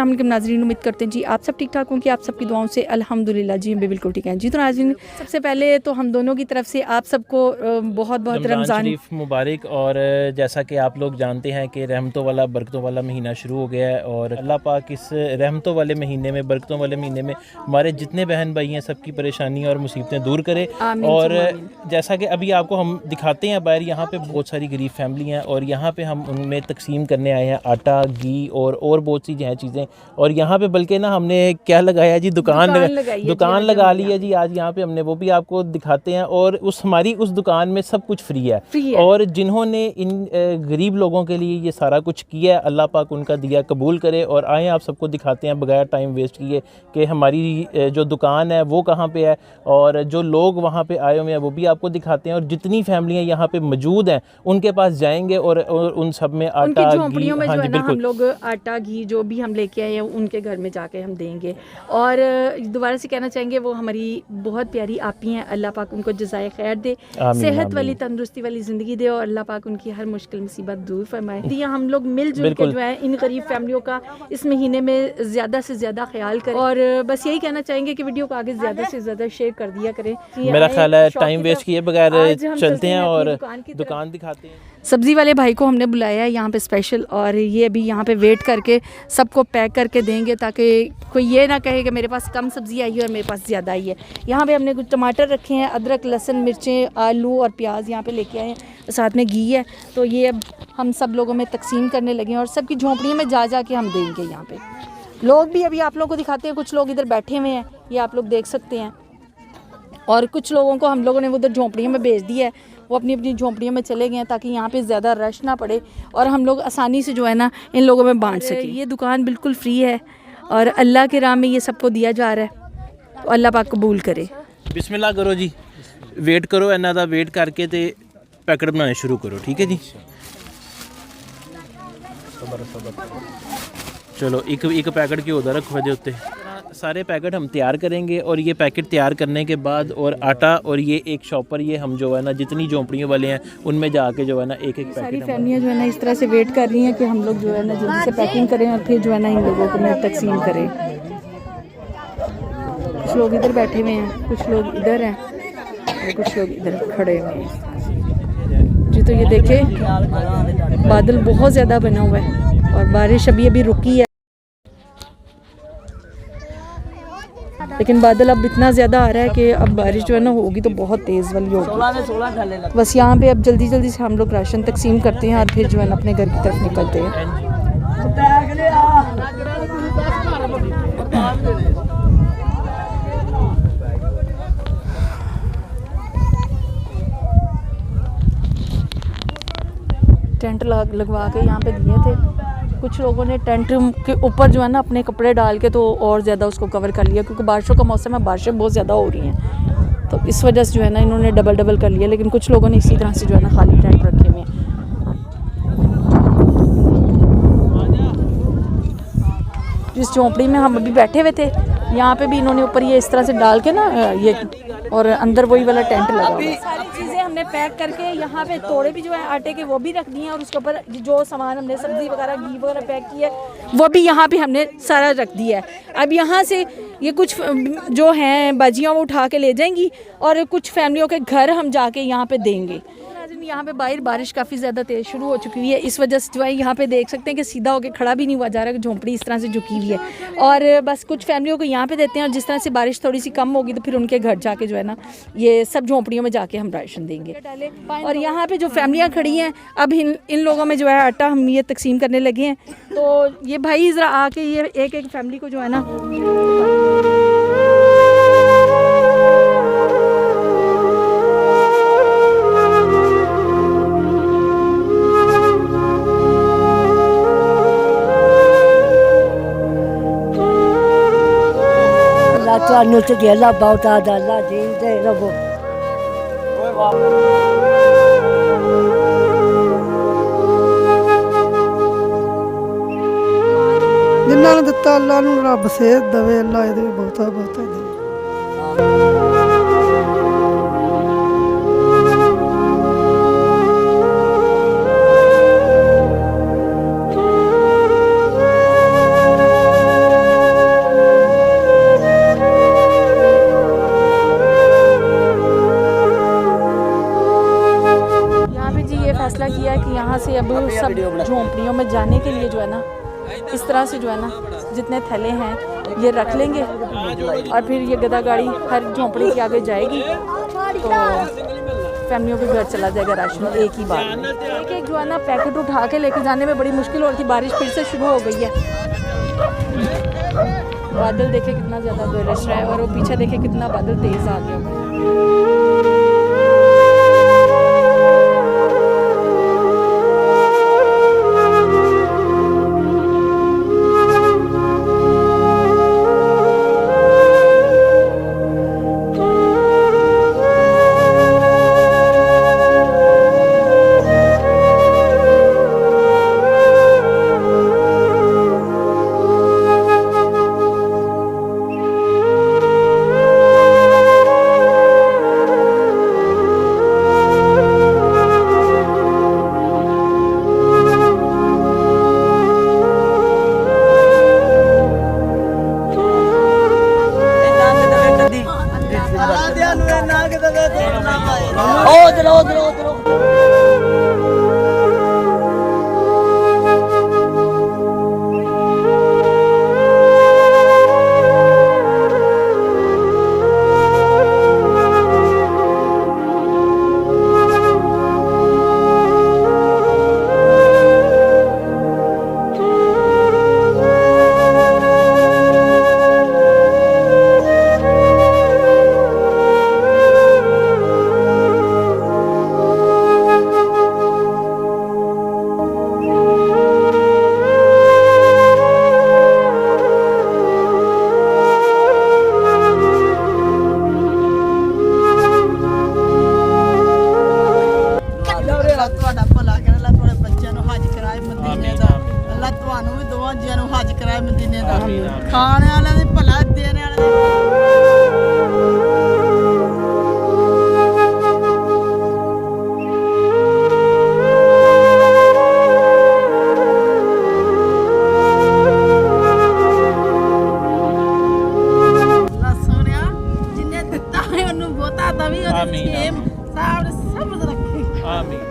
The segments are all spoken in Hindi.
अस्सलाम वालेकुम नाज़रीन, उम्मीद करते हैं जी आप सब ठीक ठाक होंगे, आप सबकी दुआओं से अल्हम्दुलिल्लाह जी बिल्कुल ठीक हैं जी। तो नाज़रीन, सबसे पहले तो हम दोनों की तरफ से आप सबको बहुत बहुत रमज़ान शरीफ मुबारक। और जैसा कि आप लोग जानते हैं कि रहमतों वाला बरकतों वाला महीना शुरू हो गया है और अल्लाह पाक इस रहमतों वाले महीने में, बरकतों वाले महीने में हमारे जितने बहन भाई हैं सबकी परेशानी और मुसीबतें दूर करे। और जैसा कि अभी आपको हम दिखाते हैं बाहर, यहाँ पे बहुत सारी गरीब फैमिली हैं और यहाँ पे हम उनमें तकसीम करने आए हैं आटा, घी और बहुत सी जो है चीज़ें। और यहाँ पे बल्कि ना हमने क्या लगाया जी, दुकान लगा ली है जी आज यहाँ पे हमने, वो भी आपको दिखाते हैं। और हमारी उस दुकान में सब कुछ फ्री है। और जिन्होंने इन गरीब लोगों के लिए ये सारा कुछ किया है, अल्लाह पाक उनका दिया कबूल करे। और आए आप सबको दिखाते हैं बगैर टाइम वेस्ट किए कि हमारी जो दुकान है वो कहाँ पे है और जो लोग वहाँ पे आए हुए हैं वो भी आपको दिखाते हैं। और जितनी फैमिलियाँ यहाँ पे मौजूद हैं उनके पास जाएंगे और उन सब में आटा, घी, हाँ जी बिल्कुल, हम लोग आटा घी जो भी हम लेके आए हैं उनके घर में जाके हम देंगे। और दोबारा से कहना चाहेंगे वो हमारी बहुत प्यारी आपी हैं, अल्लाह पाक उनको जज़ाए खैर दे, सेहत वाली तंदुरुस्ती वाली ज़िंदगी दे और अल्लाह पाक उनकी हर मुश्किल मुसीबत दूर फरमाए। दिया हम लोग मिलजुल के जो है इन गरीब फैमिलियों का इस महीने में ज़्यादा से ज़्यादा ख्याल करें। और बस यही कहना चाहेंगे कि वीडियो को आगे ज़्यादा से ज़्यादा शेयर कर दिया करें। मेरा ख्याल है टाइम वेस्ट किए बगैर चलते हैं और दुकान दिखाते हैं। सब्ज़ी वाले भाई को हमने बुलाया है यहाँ पे स्पेशल, और ये अभी यहाँ पे वेट करके सबको पैक करके देंगे ताकि कोई ये ना कहे कि मेरे पास कम सब्ज़ी आई है और मेरे पास ज़्यादा आई है। यहाँ पे हमने कुछ टमाटर रखे हैं, अदरक, लहसुन, मिर्चें, आलू और प्याज यहाँ पे लेके आए हैं, साथ में घी है। तो ये अब हम सब लोगों में तकसीम करने लगे हैं और सबकी झोंपड़ियों में जा जा के हम देंगे। यहाँ पे लोग भी अभी आप लोगों को दिखाते हैं, कुछ लोग इधर बैठे हुए हैं, ये आप लोग देख सकते हैं। और कुछ लोगों को हम लोगों ने उधर झोंपड़ियों में भेज दिया है, वो अपनी अपनी झोंपड़ियों में चले गए हैं ताकि यहाँ पे ज़्यादा रश ना पड़े और हम लोग आसानी से जो है ना इन लोगों में बांट सकें। ये दुकान बिल्कुल फ्री है और अल्लाह के राह में ये सबको दिया जा रहा है, तो अल्लाह पाक कबूल करे। बिस्मिल्लाह करो जी, वेट करो, इन्ना दा वेट करके ते पैकेट बनाने शुरू करो, ठीक है जी। चलो एक पैकेट घ्यो दा रखो दे उत्ते। सारे पैकेट हम तैयार करेंगे और ये पैकेट तैयार करने के बाद और आटा और ये एक शॉपर, ये हम जो है ना जितनी झोंपड़ियों वाले हैं उनमें जाके जो है ना एक पैकेट। सारी फैमिलियाँ जो है ना इस तरह से वेट कर रही हैं कि हम लोग जो है ना जल्दी से पैकिंग करें और फिर जो है ना इन लोगों को मैं तकसीम करें। कुछ लोग इधर बैठे हुए हैं, कुछ लोग इधर हैं और कुछ लोग इधर खड़े हुए हैं जी। तो ये देखें बादल बहुत ज़्यादा बना हुआ है और बारिश अभी अभी रुकी है, लेकिन बादल अब इतना ज़्यादा आ रहा है कि अब बारिश जो है ना होगी तो बहुत तेज़ वाली होगी। बस यहाँ पे अब जल्दी जल्दी से हम लोग राशन तकसीम करते हैं और फिर जो है ना अपने घर की तरफ निकलते हैं। टेंट लगवा के यहाँ पे दिए थे, कुछ लोगों ने टेंट के ऊपर जो है ना अपने कपड़े डाल के तो और ज़्यादा उसको कवर कर लिया, क्योंकि बारिशों का मौसम है, बारिशें बहुत ज़्यादा हो रही हैं, तो इस वजह से जो है ना इन्होंने डबल कर लिया। लेकिन कुछ लोगों ने इसी तरह से जो है ना खाली टेंट रखे हुए हैं। जिस झोंपड़ी में हम अभी बैठे हुए थे यहाँ पे भी इन्होंने ऊपर ये इस तरह से डाल के ना ये, और अंदर वही वाला टेंट लगा हुआ है। सारी चीज़ें हमने पैक करके यहाँ पे तोड़े भी जो है आटे के वो भी रख दिए हैं, और उसके ऊपर जो सामान हमने सब्ज़ी वगैरह, घी वगैरह पैक किया है वो भी यहाँ पे हमने सारा रख दिया है। अब यहाँ से ये कुछ जो हैं बाजियाँ वो उठा के ले जाएंगी और कुछ फैमिलियों के घर हम जाके यहाँ पे देंगे। यहाँ पे बाहर बारिश काफ़ी ज़्यादा तेज़ शुरू हो चुकी है, इस वजह से जो है यहाँ पे देख सकते हैं कि सीधा होकर खड़ा भी नहीं हुआ जा रहा है, झोंपड़ी इस तरह से झुकी हुई है। और बस कुछ फैमिलियों को यहाँ पे देते हैं और जिस तरह से बारिश थोड़ी सी कम होगी तो फिर उनके घर जाके जो है ना ये सब झोंपड़ियों में जाके हम राशन देंगे। और यहाँ पे जो फैमिलियाँ खड़ी हैं अब इन लोगों में जो है आटा हम ये तकसीम करने लगे हैं। तो ये भाई ज़रा आके ये एक एक फैमिली को जो है ना ਤੁਹਾਨੂੰ ਤੇ ਗੇਲਾ ਬਹੁਤ ਆਦਾ ਅੱਲਾ ਜੀ ਦੇ ਰਬੋ ਓਏ ਵਾਹ ਜਿਨ੍ਹਾਂ ਨੇ ਦਿੱਤਾ ਅੱਲਾ ਨੂੰ ਰੱਬ ਸੇਧ ਦੇਵੇ, ਅੱਲਾ ਇਹਦੇ ਬਹੁਤਾ ਬਹੁਤਾ ਦੇਵੇ। फैसला किया है कि यहाँ से अब सब झोंपड़ियों में जाने के लिए जो है ना इस तरह से जो है ना जितने थैले हैं ये रख लेंगे और फिर ये गदा गाड़ी हर झोंपड़ी के आगे जाएगी तो फैमिलियों के घर चला जाएगा राशन एक ही बार में। एक जो है ना पैकेट उठा के लेके जाने में बड़ी मुश्किल हो रही थी। बारिश फिर से शुरू हो गई है। बादल देखे कितना ज़्यादा गरज रहा है और वो पीछे देखे कितना बादल तेज़ आ गया। खाने वाले ने भला देने वाले सोनिया जिन्हें दिता है उन्हें बोता तभी उन्हें सब रखे आमीन।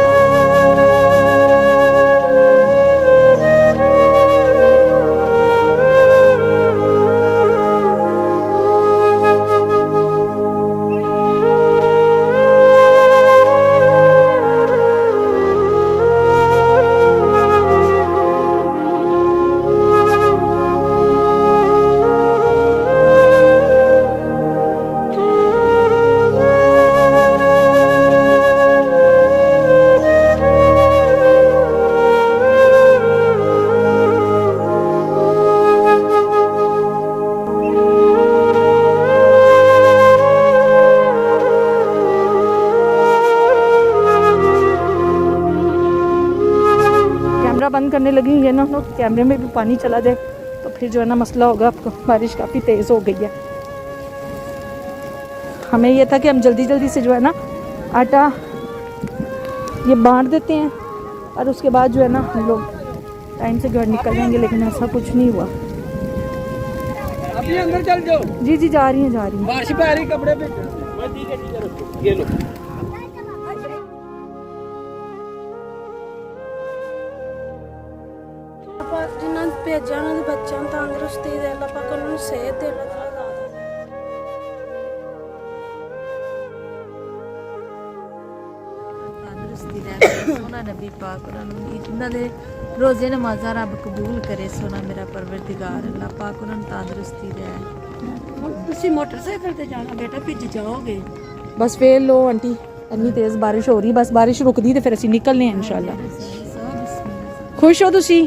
बंद करने लगी ये ना कैमरे में भी पानी चला जाए तो फिर जो है ना मसला होगा। आपको बारिश काफ़ी तेज़ हो गई है। हमें ये था कि हम जल्दी जल्दी से जो है ना आटा ये बांट देते हैं और उसके बाद जो है ना हम लोग टाइम से घर निकल जाएंगे, लेकिन ऐसा कुछ नहीं हुआ। अभी अंदर चल जाओ। जी जी जा रही हैं बारिश पे आ रही कपड़े पे ये लो। जिन्होंने भेजा उन्होंने बच्चों तंदुरुस्ती दे अल्लाह पाक उन्होंने सेहत दे अल्लाह तंदुरुस्ती दे सोना नबी पाक उन्होंने दे रोजे नमाज़ा रब कबूल करे। सोना मेरा परवरदिगार अल्लाह पाक उन्होंने तंदुरुस्ती दे। तुसी मोटरसाइकिल ते जाना बेटा भिज जाओगे। बस फेर लो आंटी इतनी तेज़ बारिश हो रही, बस बारिश रुकदी तो फिर असीं निकलने हैं इंशाल्लाह। खुश हो तुसी?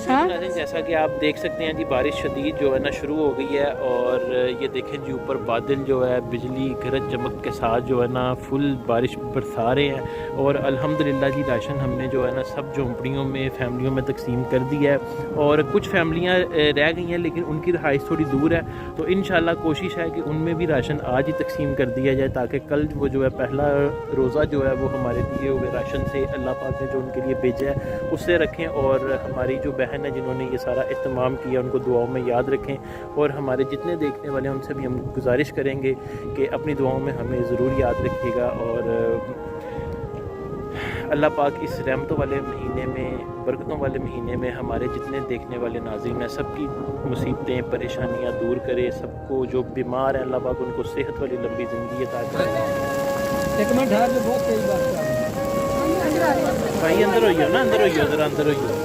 हाँ जैसा कि आप देख सकते हैं जी बारिश शदीद जो है ना शुरू हो गई है और ये देखें जी ऊपर बादल जो है बिजली गरज चमक के साथ जो है ना फुल बारिश बरसा रहे हैं। और अल्हम्दुलिल्लाह जी राशन हमने जो है ना सब झोंपड़ियों में फैमिलियों में तकसीम कर दिया है और कुछ फैमिलियाँ रह गई हैं लेकिन उनकी रहाइश थोड़ी दूर है, तो इंशाल्लाह कोशिश है कि उनमें भी राशन आज ही तकसीम कर दिया जाए ताकि कल वो जो है पहला रोज़ा जो है वो हमारे दिए हुए राशन से अल्लाह पाक ने जो उनके लिए भेजा है उससे रखें। और हमारी जो बहन है जिन्होंने ये सारा इस्तेमाम किया उनको दुआओं में याद रखें। और हमारे जितने देखने वाले हैं उनसे भी हम गुजारिश करेंगे कि अपनी दुआओं में हमें ज़रूर याद रखिएगा। और अल्लाह पाक इस रहमतों वाले महीने में, बरकतों वाले महीने में हमारे जितने देखने वाले नाज़रीन हैं सबकी मुसीबतें परेशानियां दूर करे। सबको जो बीमार हैं अल्लाह पाक उनको सेहत वाली लंबी ज़िंदगी अता करे। एक मिनट ठहर के बहुत तेज बात कर रहा हूं। भाई अंदर होइए ना, अंदर होइए, ज़रा अंदर होइए।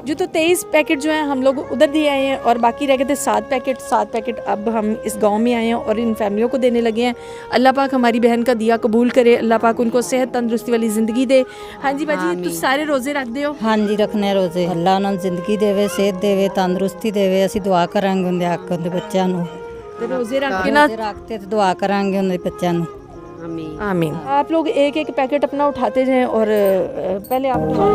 जो तो 23 पैकेट जो हैं हम लोग उधर दिए आए हैं और बाकी रह गए थे 7 पैकेट अब हम इस गांव में आए हैं और इन फैमिलियों को देने लगे हैं। अल्लाह पाक हमारी बहन का दिया कबूल करे, अल्लाह पाक उनको सेहत तंदुरुस्ती वाली ज़िंदगी दे। हाँ जी बाजी, तुम सारे रोज़े रख दे हो? हाँ जी रखने रोजे। अल्लाह उन्हें जिंदगी देवे, सेहत देवे, तंदुरुस्ती देवे। ਅਸੀਂ ਦੁਆ ਕਰਾਂਗੇ ਉਹਦੇ ਹੱਕ ਦੇ ਬੱਚਿਆਂ ਨੂੰ। तो रोज़े रख के ना रखते तो दुआ करांगे उनके बच्चों ਨੂੰ। आमीन। आप लोग एक एक पैकेट अपना उठाते जाएं और पहले आप उठा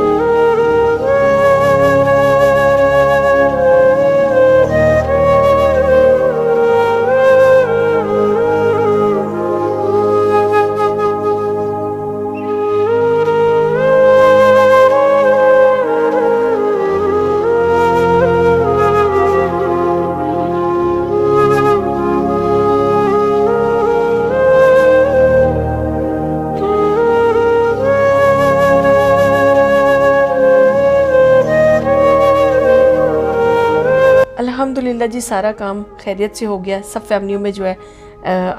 अल्हम्दुलिल्लाह जी, सारा काम खैरियत से हो गया। सब फैमिलियों में जो है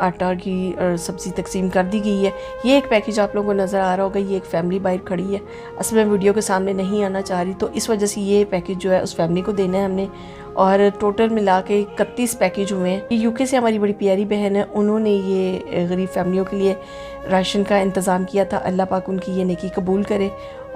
आटा की और सब्ज़ी तकसीम कर दी गई है। ये एक पैकेज आप लोगों को नज़र आ रहा होगा, ये एक फैमिली बाहर खड़ी है। असल में वीडियो के सामने नहीं आना चाह रही, तो इस वजह से ये पैकेज जो है उस फैमिली को देना है हमने। और टोटल मिला के 31 पैकेज हुए हैं। ये यूके से हमारी बड़ी प्यारी बहन है, उन्होंने ये गरीब फैमिलियों के लिए राशन का इंतज़ाम किया था। अल्लाह पाक उनकी ये नेकी कबूल करे।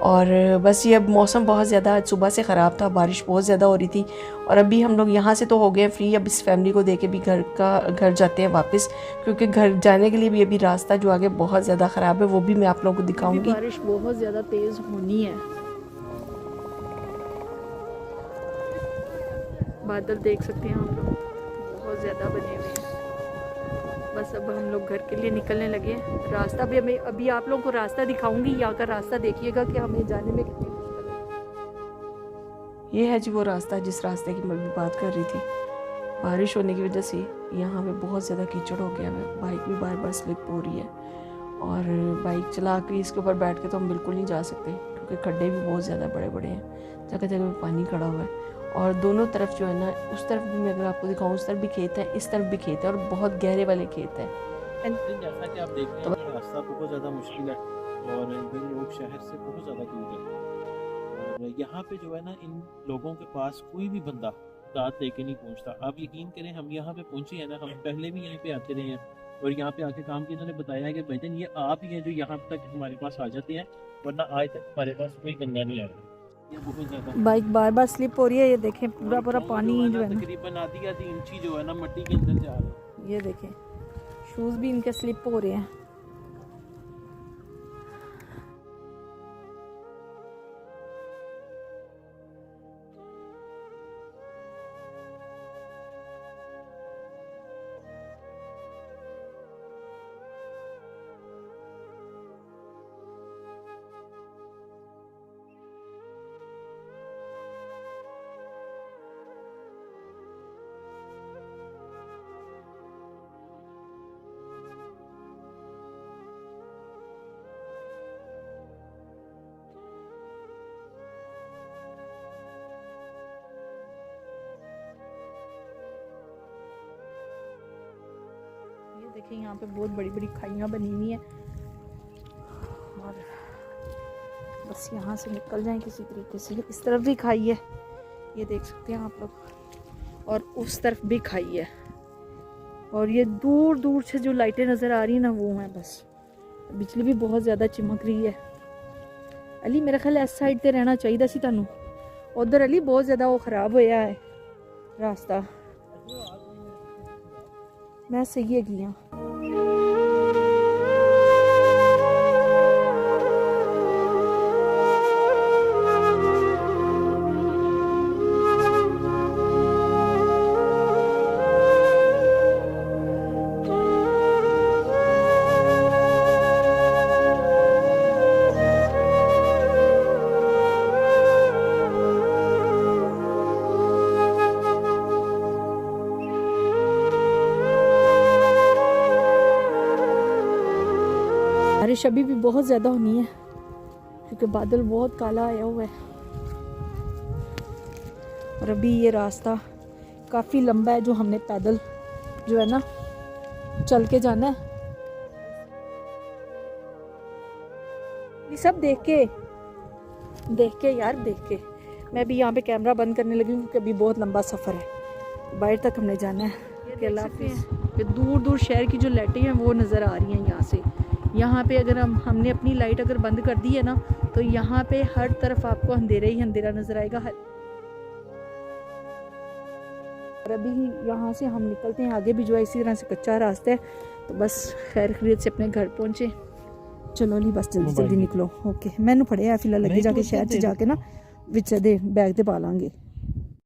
और बस ये अब मौसम बहुत ज़्यादा आज सुबह से ख़राब था, बारिश बहुत ज़्यादा हो रही थी और अभी हम लोग यहाँ से तो हो गए फ्री। अब इस फैमिली को दे के भी घर जाते हैं वापस, क्योंकि घर जाने के लिए भी अभी रास्ता जो आगे बहुत ज़्यादा ख़राब है, वो भी मैं आप लोगों को दिखाऊंगी। बारिश बहुत ज़्यादा तेज़ होनी है, बादल देख सकते हैं आप लोग बहुत ज़्यादा बने हुए हैं। बस अब हम लोग घर के लिए निकलने लगे हैं। रास्ता भी अभी आप लोगों को रास्ता दिखाऊंगी, यहाँ का रास्ता देखिएगा कि हमें जाने में कितनी मुश्किल है। ये है जी वो रास्ता जिस रास्ते की मैं भी बात कर रही थी। बारिश होने की वजह से यहाँ पे बहुत ज़्यादा कीचड़ हो गया है, बाइक भी बार बार स्लिप हो रही है और बाइक चला के इसके ऊपर बैठ के तो हम बिल्कुल नहीं जा सकते, क्योंकि खड्डे भी बहुत ज़्यादा बड़े बड़े हैं, जगह जगह में पानी खड़ा हुआ है। और दोनों तरफ जो है ना, उस तरफ भी मैं अगर आपको दिखाऊं, उस तरफ भी खेत है, इस तरफ भी खेत है और बहुत गहरे वाले खेत है। जैसा कि आप देख रहे हैं रास्ता बहुत ज़्यादा मुश्किल है और ये लोग शहर से बहुत ज़्यादा दूर है और यहाँ पे जो है ना, इन लोगों के पास कोई भी बंदा दाद दे के नहीं पहुँचता। आप यकीन करें, हम यहाँ पे पहुँचे हैं ना, हम पहले भी यहीं पे आते रहे हैं और यहाँ पे आके काम किया। इन्होंने बताया है कि भाईजान ये आप ही हैं जो यहाँ तक हमारे पास आ जाते हैं, वरना आज तक हमारे पास कोई बंदा नहीं आया। बाइक बार बार स्लिप हो रही है, ये देखें पूरा पूरा पानी जो है ना, तकरीबन आधी इंची जो है ना मट्टी के अंदर जा रहा है। ये देखें शूज़ भी इनके स्लिप हो रहे हैं। देखिए यहाँ पे बहुत बड़ी बड़ी खाइयाँ बनी हुई हैं और बस यहाँ से निकल जाएं किसी तरीके से। इस तरफ भी खाई है, ये देख सकते हैं आप लोग, और उस तरफ भी खाई है और ये दूर दूर से जो लाइटें नज़र आ रही हैं ना, वो हैं बस। बिजली भी बहुत ज़्यादा चिमक रही है। अली मेरा ख्याल इस साइड से रहना चाहिए सी तुहानू, उधर अली बहुत ज़्यादा वो ख़राब होया है रास्ता। मैं सही है गई हाँ। बारिश अभी भी बहुत ज़्यादा होनी है क्योंकि बादल बहुत काला आया हुआ है और अभी ये रास्ता काफ़ी लंबा है जो हमने पैदल जो है ना चल के जाना है। ये सब देख के यार देख के मैं भी यहाँ पे कैमरा बंद करने लगी हूँ क्योंकि अभी बहुत लंबा सफ़र है, बाहर तक हमने जाना है। अल्लाह हाफिज़। दूर दूर शहर की जो लाइटें हैं वो नज़र आ रही हैं यहाँ से। यहाँ पे अगर हमने अपनी लाइट अगर बंद कर दी है ना तो यहाँ पे हर तरफ आपको अंधेरा ही अंधेरा नज़र आएगा। और अभी यहाँ से हम निकलते हैं, आगे भी जो है इसी तरह से कच्चा रास्ता है, तो बस खैर खैरियत से अपने घर पहुँचे। चलो ली बस जल्दी जल्दी निकलो। ओके मैनू फड़िया फिलहाल लगे जाके शहर च जाके ना विच दे बैग ते पा लांगे।